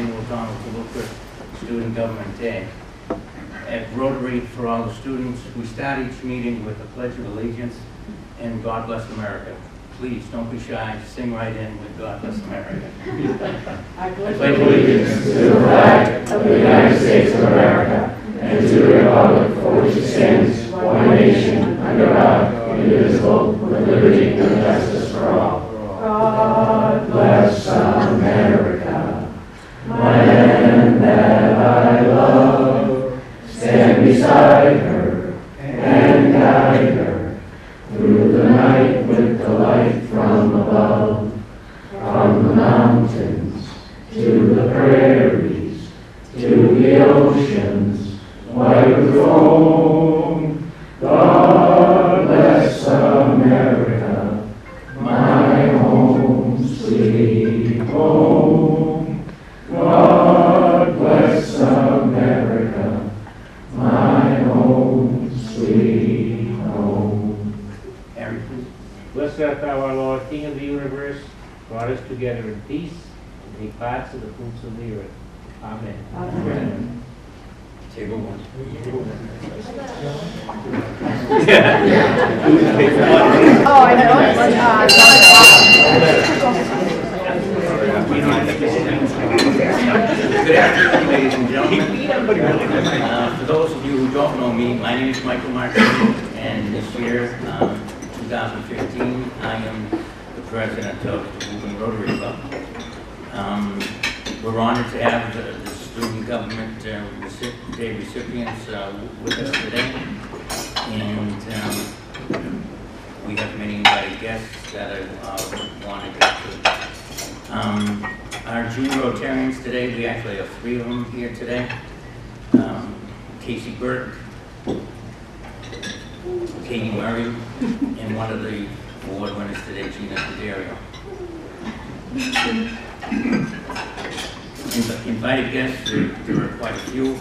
annual Donald DeLuca Student Government Day. At Rotary, for all the students, we start each meeting with a Pledge of Allegiance and God Bless America. Please don't be shy, sing right in with God Bless America. I pledge allegiance to the flag of the United States of America and to the republic for which it stands, one nation, under God, indivisible, with liberty and justice for all. God bless America, land that I love. Stand beside her and guide her through the night with the light from above. From the mountains to the prairies to the oceans white with foam. God bless America, my home, sweet home. God bless America, my home, sweet home. Aaron, please. Blessed art thou, our Lord, King of the universe, brought us together in peace, and take parts of the fruits of the earth. Amen. Amen. Table one. Oh, I know. Good afternoon, ladies and gentlemen. For those of you who don't know me, my name is Michael Martin, and this year, 2015, I am the president of the Woburn Rotary Club. We're honored to have the Student Government Day recipients with us today, and we have many invited guests that I want to get to. Our June Rotarians today, we actually have 3 of them here today. Casey Burke, Katie Murray, and one of the award winners today, Gina Fiderio. Invited guests, there are quite a few.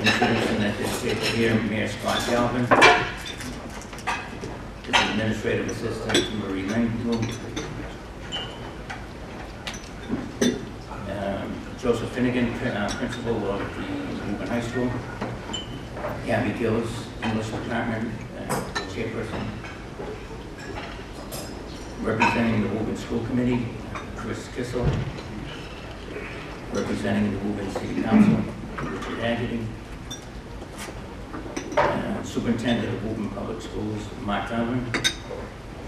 Introducing that this table here, Mayor Scott Galvin, his Administrative Assistant Marie Langfield, Joseph Finnegan, Principal of the Woburn High School, Gabby Gillis, English Department Chairperson, representing the Woburn School Committee, Chris Kissel, representing the Woburn City Council, Richard Haggerty, Superintendent of Woburn Public Schools, Mark Donovan,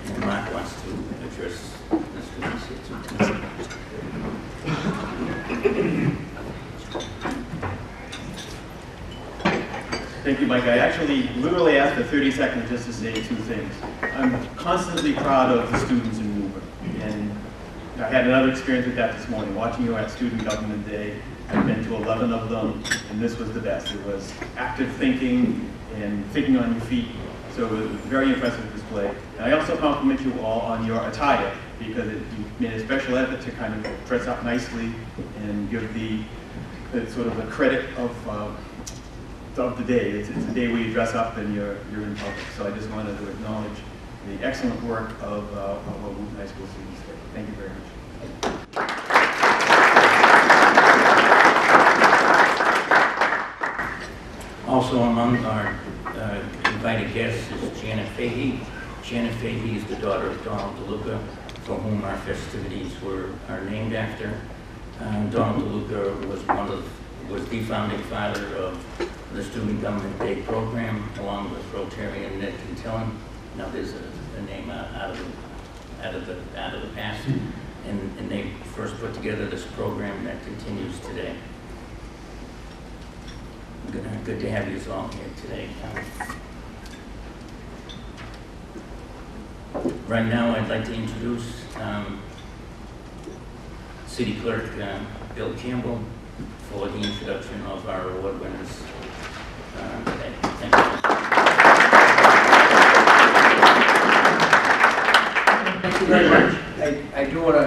and Mark wants to address the students here too. Thank you, Mike. I actually literally asked for 30 seconds just to say 2 things. I'm constantly proud of the students in Woburn, and I had another experience with that this morning, watching you at Student Government Day. I've been to 11 of them, and this was the best. It was active thinking and thinking on your feet, so it was a very impressive display. And I also compliment you all on your attire, because you made a special effort to kind of dress up nicely and give the sort of the credit of the day. It's a day where you dress up and you're in public. So I just wanted to acknowledge the excellent work of our Woburn High School students today. Thank you very much. Also among our invited guests is Janet Fahey. Janet Fahey is the daughter of Donald DeLuca, for whom our festivities are named after. Donald DeLuca was the founding father of the Student Government Day program, along with Rotarian Ned Quintillan. Now there's a name out of the past, and they first put together this program that continues today. Good to have you all here today. Right now, I'd like to introduce City Clerk Bill Campbell for the introduction of our award winners today. Thank you. Thank you very much. I do want to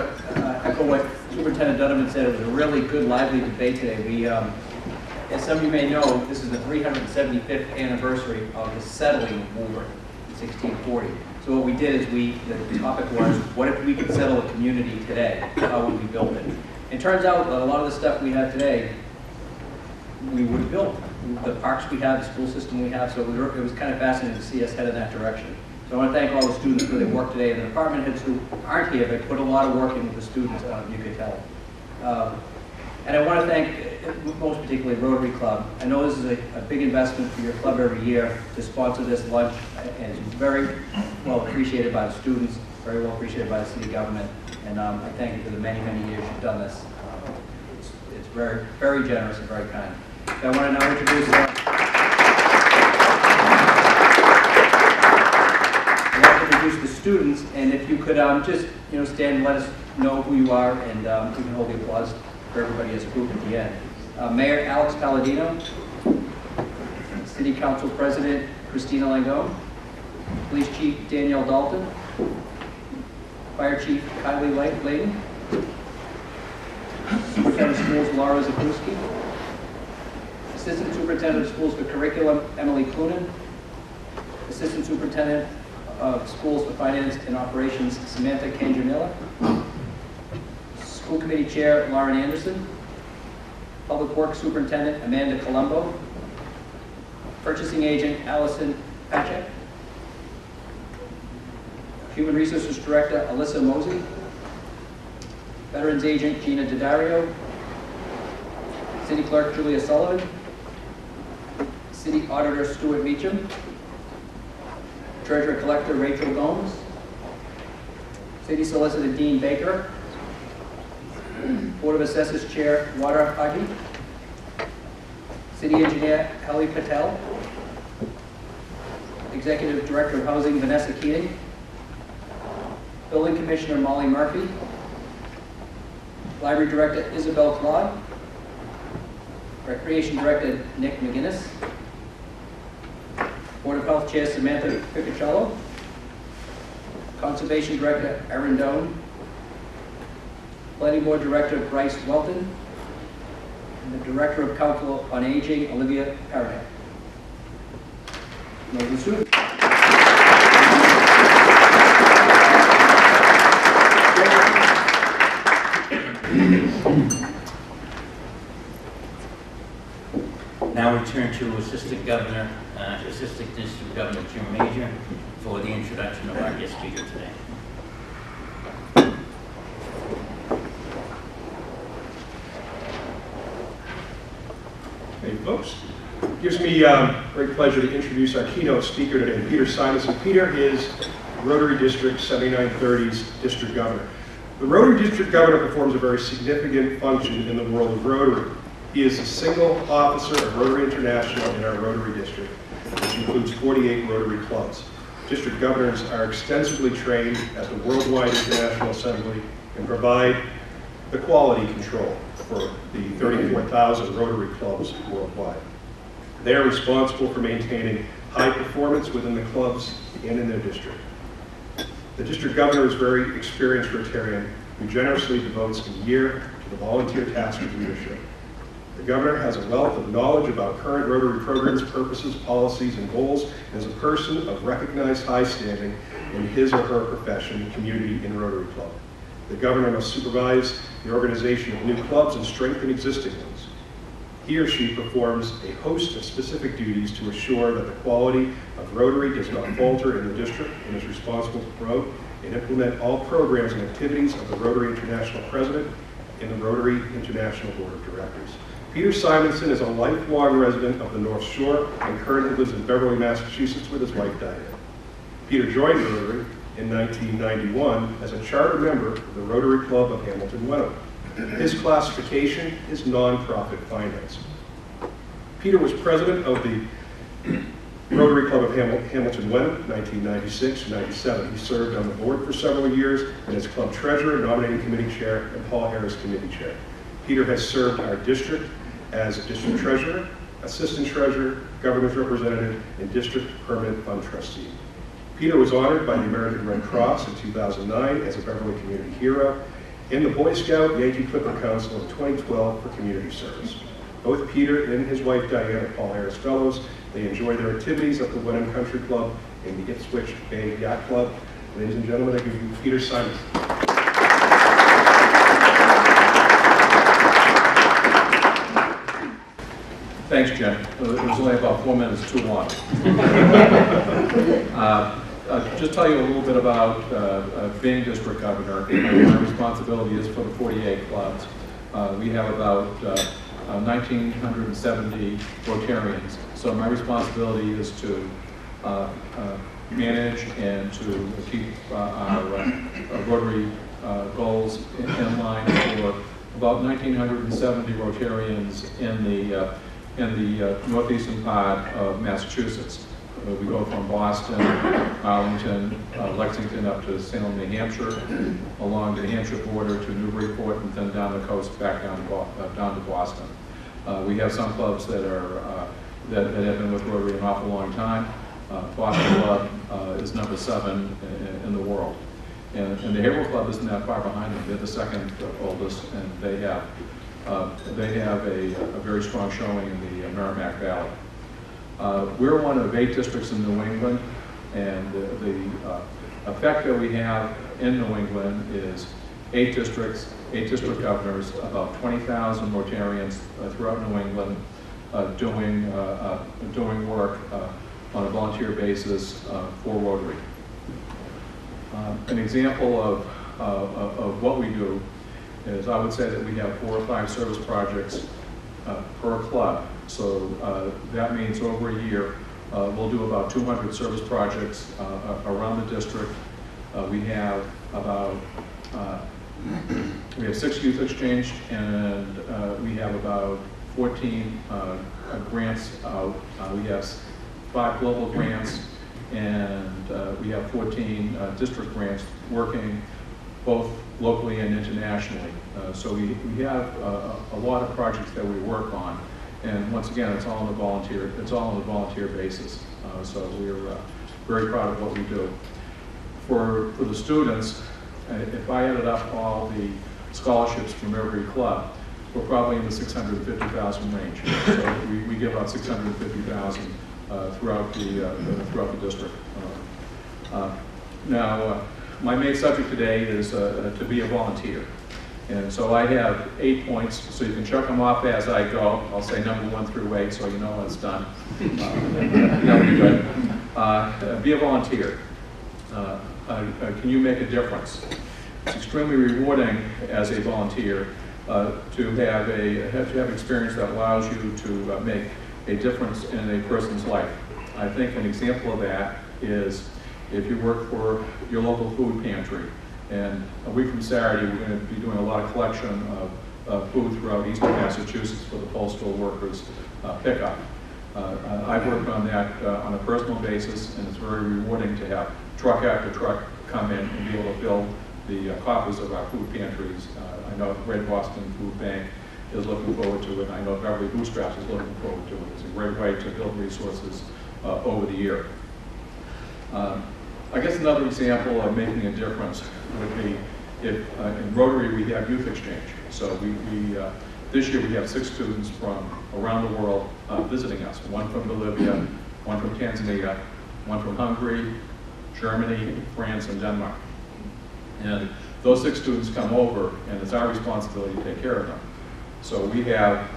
echo what Superintendent Donovan said. It was a really good, lively debate today. We, as some of you may know, this is the 375th anniversary of the settling of Woburn in 1640. So what we did is the topic was, what if we could settle a community today? How would we build it? It turns out that a lot of the stuff we have today, we would have built. The parks we have, the school system we have, so it was kind of fascinating to see us head in that direction. So I want to thank all the students for their work today, and the department heads who aren't here, but put a lot of work into the students, you could tell. And I want to thank, most particularly, Rotary Club. I know this is a big investment for your club every year to sponsor this lunch, and it's very well appreciated by the students, very well appreciated by the city government, and I thank you for the many, many years you've done this. It's very, very generous and very kind. So I want to now introduce the students, and if you could just stand and let us know who you are, and you can hold the applause for everybody as a group at the end. Mayor Alex Palladino, City Council President Christina Langone, Police Chief Danielle Dalton, Fire Chief Kylie Layton, Superintendent of Schools Laura Zakowski, Assistant Superintendent of Schools for Curriculum Emily Clunan, Assistant Superintendent of Schools for Finance and Operations Samantha Canjanilla, School Committee Chair Lauren Anderson, Public Works Superintendent Amanda Colombo, Purchasing Agent Allison Pachek, Human Resources Director Alyssa Mosey, Veterans Agent Gina Daddario, City Clerk Julia Sullivan, City Auditor Stuart Meacham, Treasurer Collector Rachel Gomes, City Solicitor Dean Baker, Board of Assessors Chair Wada Hagi, City Engineer Helly Patel, Executive Director of Housing Vanessa Keating, Building Commissioner Molly Murphy, Library Director Isabel Claude, Recreation Director Nick McGinnis, Board of Health Chair Samantha Piccicello, Conservation Director Erin Doan, Planning Board Director Bryce Welton, and the Director of Council on Aging Olivia Parrott. Those students. Now we turn to Assistant District Governor Jim Major for the introduction of our guest speaker today. Hey folks, it gives me great pleasure to introduce our keynote speaker today, Peter Simonson. Peter is Rotary District 7930's District Governor. The Rotary District Governor performs a very significant function in the world of Rotary. He is a single officer of Rotary International in our Rotary District, which includes 48 Rotary clubs. District governors are extensively trained at the Worldwide International Assembly and provide the quality control for the 34,000 Rotary clubs worldwide. They are responsible for maintaining high performance within the clubs and in their district. The district governor is a very experienced Rotarian who generously devotes a year to the volunteer task of leadership. The governor has a wealth of knowledge about current Rotary programs, purposes, policies, and goals, and is a person of recognized high standing in his or her profession and community in Rotary Club. The governor must supervise the organization of new clubs and strengthen existing ones. He or she performs a host of specific duties to assure that the quality of Rotary does not falter in the district and is responsible to promote and implement all programs and activities of the Rotary International President and the Rotary International Board of Directors. Peter Simonson is a lifelong resident of the North Shore and currently lives in Beverly, Massachusetts with his wife Diane. Peter joined Rotary in 1991 as a charter member of the Rotary Club of Hamilton Wenham. His classification is nonprofit finance. Peter was president of the Rotary Club of Hamilton Wenham, 1996-97. He served on the board for several years and as club treasurer, nominating committee chair, and Paul Harris committee chair. Peter has served our district as district treasurer, assistant treasurer, governor's representative, and district permanent fund trustee. Peter was honored by the American Red Cross in 2009 as a Beverly Community Hero and the Boy Scout Yankee Clipper Council in 2012 for community service. Both Peter and his wife Diane are Paul Harris Fellows. They enjoy their activities at the Wenham Country Club and the Ipswich Bay Yacht Club. Ladies and gentlemen, I give you Peter Simonson. Thanks, Jen. It was only about 4 minutes too long. Just tell you a little bit about being district governor. My responsibility is for the 48 clubs. We have about 1,970 Rotarians. So my responsibility is to manage and to keep our Rotary goals in line for about 1,970 Rotarians in the northeastern part of Massachusetts. We go from Boston, Arlington, Lexington up to Salem, New Hampshire, along the New Hampshire border to Newburyport, and then down the coast back down to Boston. We have some clubs that are that have been with Rotary an awful long time. Boston Club is number 7 in the world. And the Haverhill Club isn't that far behind them. They're the second oldest, and they have a very strong showing in the Merrimack Valley. We're one of 8 districts in New England, and the effect that we have in New England is 8 districts, 8 district governors, about 20,000 Rotarians throughout New England doing work on a volunteer basis for Rotary. An example of what we do is I would say that we have 4 or 5 service projects per club. So that means over a year we'll do about 200 service projects around the district. We have 6 youth exchange, and we have about 14 grants out. We have 5 global grants, and we have 14 district grants working both locally and internationally. So we have a lot of projects that we work on, and once again, it's all on a volunteer basis. So we're very proud of what we do. For the students, if I added up all the scholarships from every club, we're probably in the 650,000 range. So we give out 650,000 throughout the district. Now, my main subject today is to be a volunteer. And so I have 8 points, so you can check them off as I go. I'll say number 1 through 8, so you know when it's done. That'll be good. Be a volunteer. Can you make a difference? It's extremely rewarding as a volunteer to have experience that allows you to make a difference in a person's life. I think an example of that is if you work for your local food pantry, and a week from Saturday we're going to be doing a lot of collection of food throughout eastern Massachusetts for the postal workers pickup. I've worked on that on a personal basis, and it's very rewarding to have truck after truck come in and be able to fill the coffers of our food pantries. I know Great Boston Food Bank is looking forward to it, and I know Beverly Bootstraps is looking forward to it. It's a great way to build resources over the year. I guess another example of making a difference would be if in Rotary we have youth exchange. So this year we have 6 students from around the world visiting us. 1 from Bolivia, 1 from Tanzania, 1 from Hungary, Germany, France, and Denmark. And those 6 students come over, and it's our responsibility to take care of them. So we have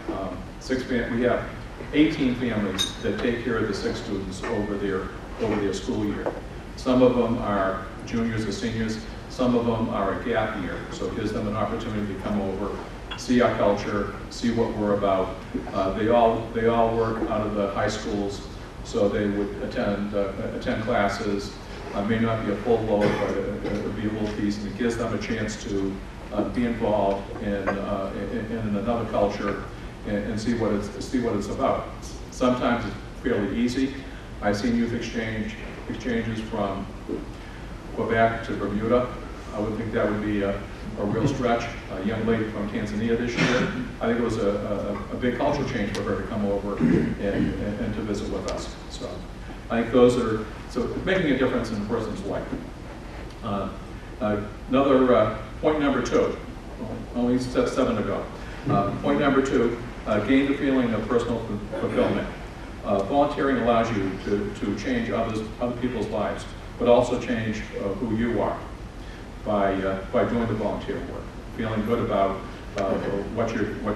18 families that take care of the 6 students over their school year. Some of them are juniors or seniors. Some of them are a gap year, so it gives them an opportunity to come over, see our culture, see what we're about. They all work out of the high schools, so they would attend classes. May not be a full load, but it would be a little piece, and it gives them a chance to be involved in another culture and see what it's about. Sometimes it's fairly easy. I've seen youth exchanges from Quebec to Bermuda. I would think that would be a real stretch. A young lady from Tanzania this year, I think it was a big cultural change for her to come over and to visit with us. So I think those are, making a difference in a person's life. Another point number 2, only 7 to go. Point number 2, gain the feeling of personal fulfillment. Volunteering allows you to change other people's lives, but also change who you are by doing the volunteer work, feeling good about what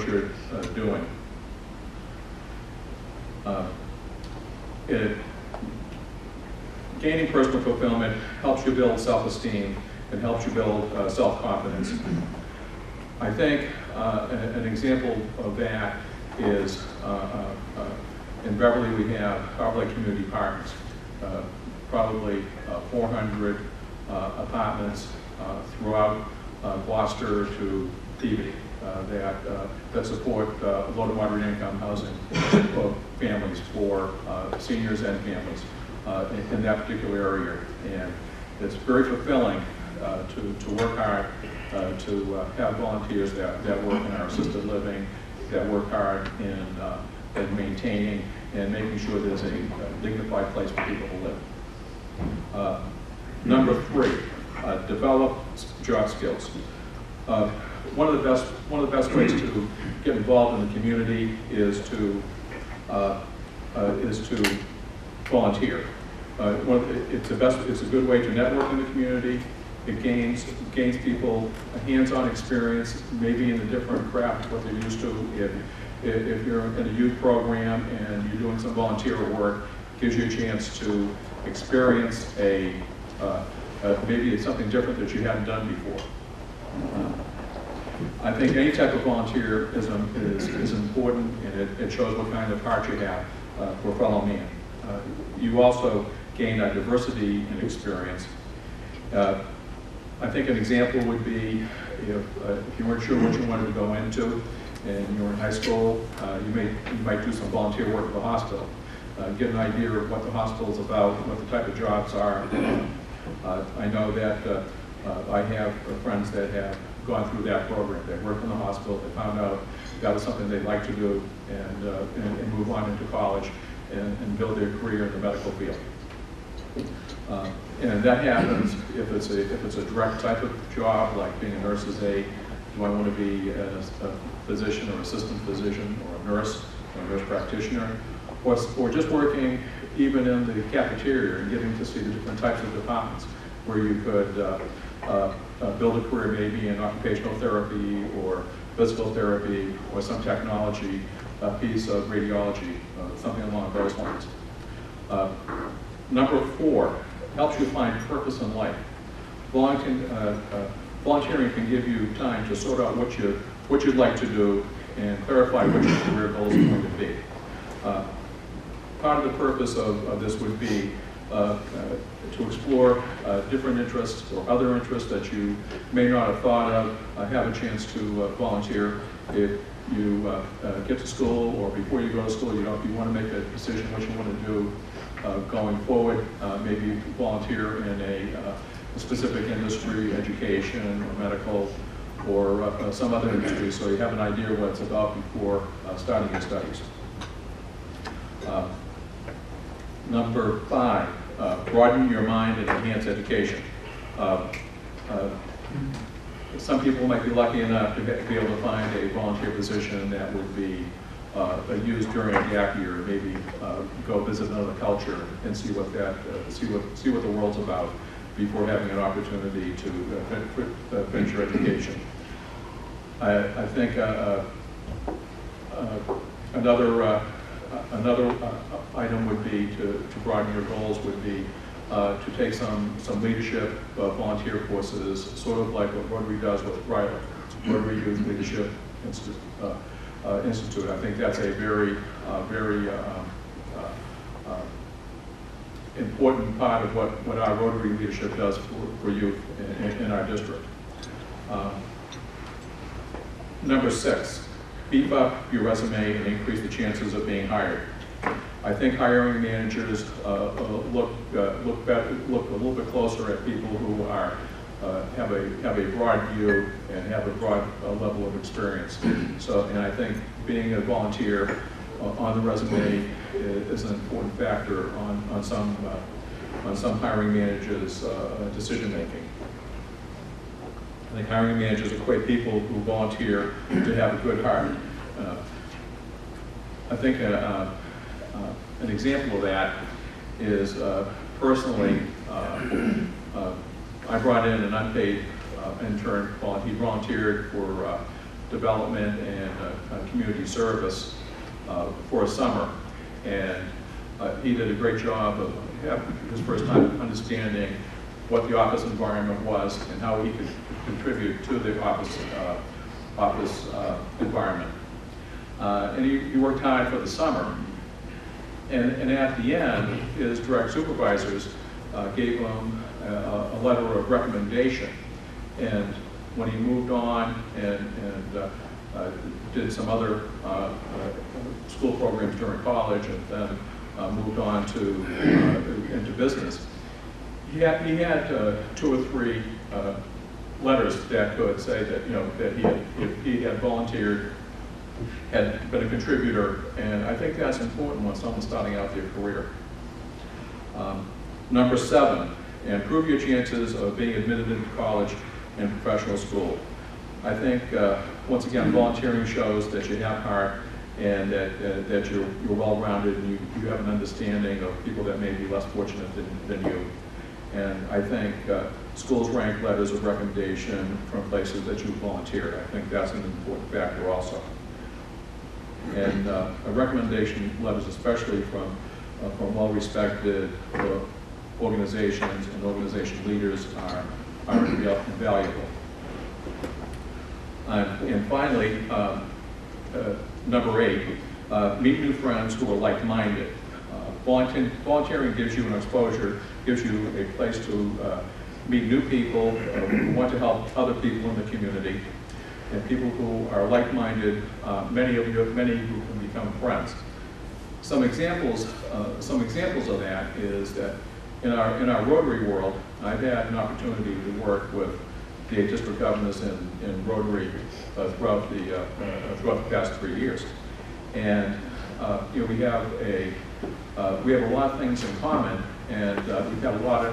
you're doing. Gaining personal fulfillment helps you build self-esteem and helps you build self-confidence. I think an example of that is in Beverly we have Beverly Community Partners, probably 400 apartments throughout Gloucester to Peabody that support low to moderate income housing for families, for seniors and families in that particular area. And it's very fulfilling to work hard, to have volunteers that work in our assisted living, that work hard in maintaining and making sure there's a dignified place for people to live. Number 3, develop job skills. One of the best ways to get involved in the community is to volunteer. It's a good way to network in the community. It gains people a hands-on experience, maybe in a different craft what they're used to. If you're in a youth program and you're doing some volunteer work, it gives you a chance to experience maybe it's something different that you hadn't done before. I think any type of volunteerism is important, and it shows what kind of heart you have for a fellow man. You also gain a diversity in experience. I think an example would be if you weren't sure what you wanted to go into and you were in high school, you might do some volunteer work at the hospital. Get an idea of what the hospital is about, what the type of jobs are. I know that I have friends that have gone through that program. They worked in the hospital, they found out that was something they'd like to do and move on into college and build their career in the medical field. And that happens if it's a direct type of job, like being a nurse's aide. Do I want to be a physician or assistant physician or a nurse practitioner, or just working even in the cafeteria and getting to see the different types of departments where you could build a career maybe in occupational therapy or physical therapy or some technology piece of radiology, something along those lines. Number 4, helps you find purpose in life. Volunteering can give you time to sort out what you'd like to do and clarify what your career goals are going to be. Part of the purpose of this would be to explore different interests or other interests that you may not have thought of, have a chance to volunteer. If you get to school or before you go to school, you want to make a decision what you want to do going forward, maybe volunteer in a specific industry, education, or medical, or some other industry, so you have an idea what it's about before starting your studies. Number 5, broaden your mind and enhance education. Some people might be lucky enough to be able to find a volunteer position that would be used during a gap year, maybe go visit another culture and see what the world's about before having an opportunity to finish your education. I think another item would be to broaden your goals would be to take some leadership volunteer courses, sort of like what Rotary does with Rotary Youth Leadership Institute. I think that's a very important part of what our Rotary leadership does for youth in our district. Number 6, beef up your resume and increase the chances of being hired. I think hiring managers look a little bit closer at people who have a broad view and have a broad level of experience. And I think being a volunteer on the resume is an important factor on some hiring managers' decision making. I think hiring managers equate people who volunteer to have a good heart. I think an example of that is personally, I brought in an unpaid intern. He volunteered for development and community service for a summer. And he did a great job of his first time understanding what the office environment was and how he could contribute to the office environment. And he worked hard for the summer. And at the end, his direct supervisors gave him a letter of recommendation. And when he moved on and did some other school programs during college and then moved on to into business, he had 2 or 3 letters that could say that that he had volunteered, had been a contributor, and I think that's important when someone's starting out their career. Number 7, improve your chances of being admitted into college and professional school. I think once again, volunteering shows that you have heart and that you're well-rounded and you have an understanding of people that may be less fortunate than you. And I think schools rank letters of recommendation from places that you volunteered. I think that's an important factor also. And recommendation letters, especially from well-respected organizations and organization leaders, are invaluable. And finally, number 8, meet new friends who are like-minded. Volunteering gives you an exposure, gives you a place to meet new people who want to help other people in the community, and people who are like-minded. Many who can become friends. Some examples of that is that in our Rotary world, I've had an opportunity to work with the 8 district governors in Rotary throughout the past 3 years, and we have a lot of things in common, and we've had a lot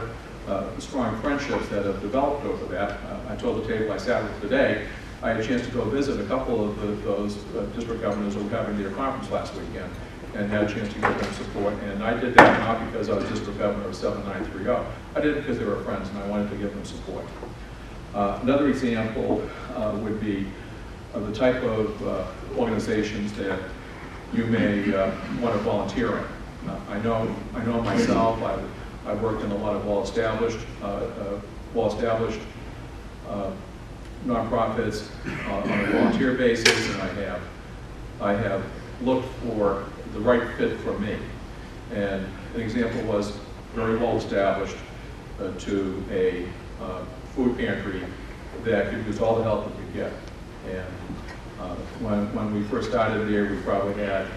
of strong friendships that have developed over that. I told the table I sat with today, I had a chance to go visit a couple of those district governors who were having their conference last weekend, and had a chance to give them support. And I did that not because I was district governor of 7930. I did it because they were friends and I wanted to give them support. Another example would be the type of organizations that you may want to volunteer in. I know myself, I've worked in a lot of well-established nonprofits on a volunteer basis, and I have looked for the right fit for me. And an example was very well-established to a food pantry that could use all the help it could get. And when we first started there, we probably had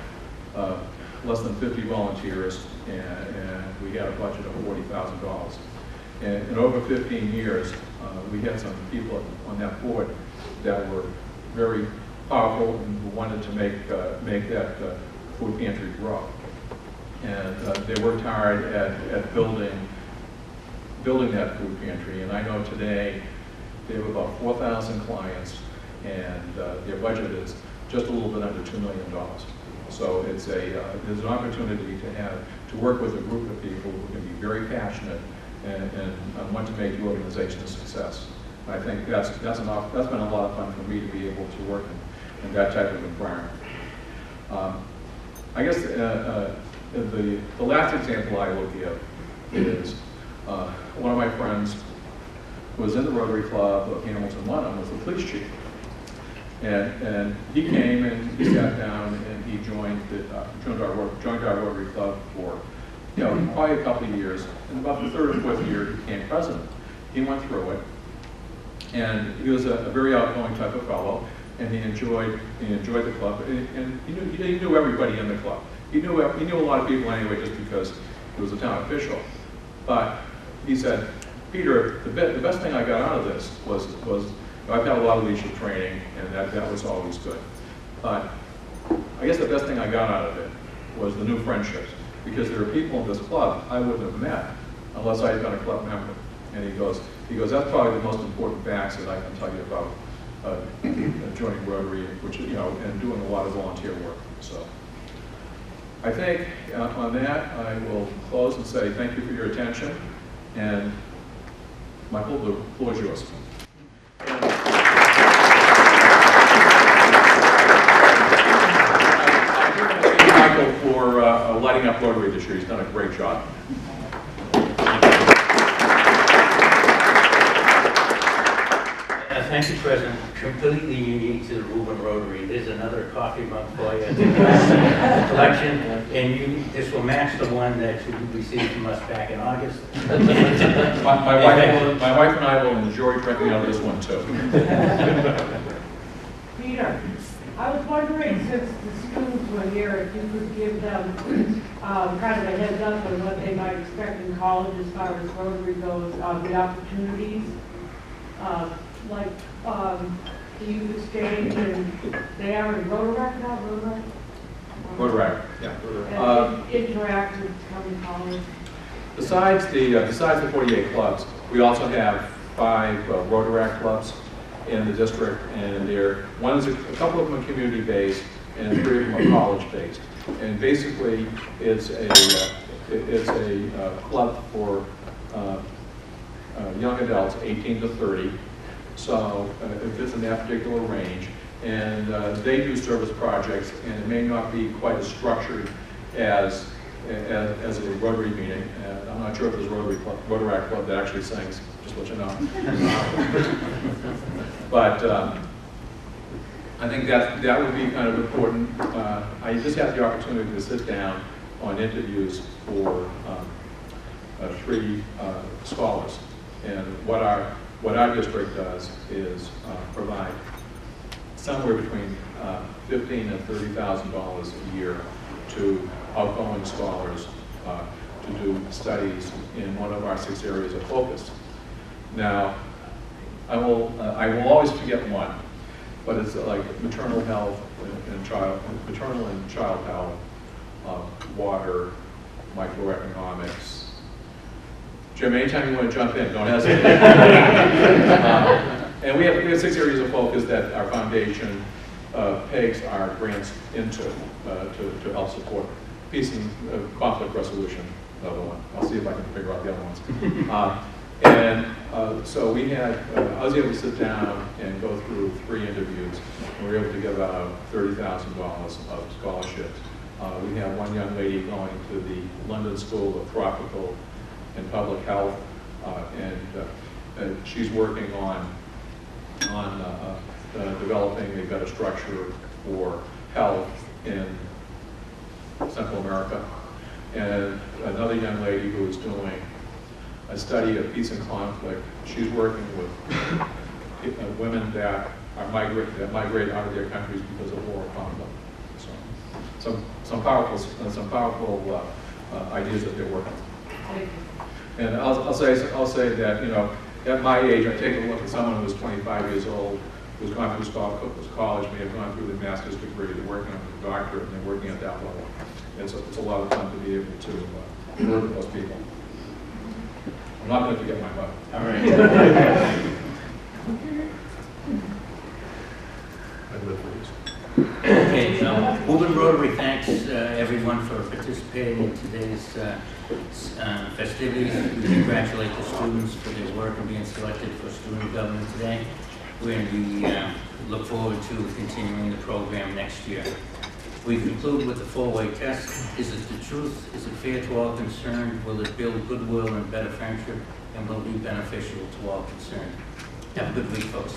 less than 50 volunteers, and we had a budget of $40,000. And in over 15 years, we had some people on that board that were very powerful and who wanted to make that food pantry grow. And they worked hard at building that food pantry. And I know today they have about 4,000 clients, and their budget is just a little bit under $2 million. So there's an opportunity to work with a group of people who can be very passionate and want to make the organization a success. And I think that's been a lot of fun for me to be able to work in that type of environment. I guess the last example I will give is one of my friends who was in the Rotary Club of Hamilton, London, was the police chief. And he came and he sat down and he joined our Rotary Club for probably a couple of years. And about the 3rd or 4th year, he became president. He went through it, and he was a very outgoing type of fellow, and he enjoyed the club, and he knew everybody in the club. He knew a lot of people anyway, just because he was a town official. But he said, Peter, the best thing I got out of this was I've had a lot of leadership training, and that was always good. But I guess the best thing I got out of it was the new friendships, because there are people in this club I wouldn't have met unless I had been a club member. And he goes, that's probably the most important facts that I can tell you about joining Rotary, and doing a lot of volunteer work. So I think on that, I will close and say thank you for your attention. And Michael, the floor is yours. Michael for lighting up Rotary this year. He's done a great job. Thank you, President. Completely unique to the Woburn Rotary. There's another coffee mug for you. Collection, and this will match the one that you received from us back in August. My wife and I will enjoy drinking out of this one too. Peter, I was wondering, since the students were here, if you could give them kind of a heads up on what they might expect in college as far as Rotary goes, the opportunities, like the youth exchange, and they are in Rotary now, Rotary? Rotary, yeah. And interact with coming college. Besides the 48 clubs, we also have 5 Rotary clubs in the district, and a couple of them are community-based, and 3 of them are college-based. And basically, it's a club for young adults, 18 to 30. So it fits in that particular range, and they do service projects, and it may not be quite as structured as a Rotary meeting. And I'm not sure if there's a Rotary Club that actually sings, just to let you know. But I think that would be kind of important. I just had the opportunity to sit down on interviews for 3 scholars, and what our district does is provide somewhere between $15,000 and $30,000 a year to outgoing scholars to do studies in one of our 6 areas of focus. Now, I will always forget one, but it's like maternal health and maternal and child health, water, microeconomics. Jim, anytime you want to jump in, don't hesitate. And we have 6 areas of focus that our foundation pegs our grants into to help support peace and conflict resolution, another one. I'll see if I can figure out the other ones. So we had, I was able to sit down and go through 3 interviews, and we were able to give out $30,000 of scholarships. We have one young lady going to the London School of Tropical and Public Health, and she's working on developing a better structure for health in Central America. And another young lady who is doing a study of peace and conflict. She's working with women that migrate out of their countries because of war or conflict. So some powerful ideas that they're working on. And I'll say that, at my age, I take a look at someone who's 25 years old, who's gone through college, may have gone through the master's degree, they're working on the doctorate, and they're working at that level. And so it's a lot of fun to be able to work with those people. I'm not going to forget my mother. All right. Okay, Woburn Rotary thanks everyone for participating in today's festivities. We congratulate the students for their work and being selected for student government today. We look forward to continuing the program next year. We conclude with the 4-way test. Is it the truth? Is it fair to all concerned? Will it build goodwill and better friendship? And will it be beneficial to all concerned? Have a good week, folks.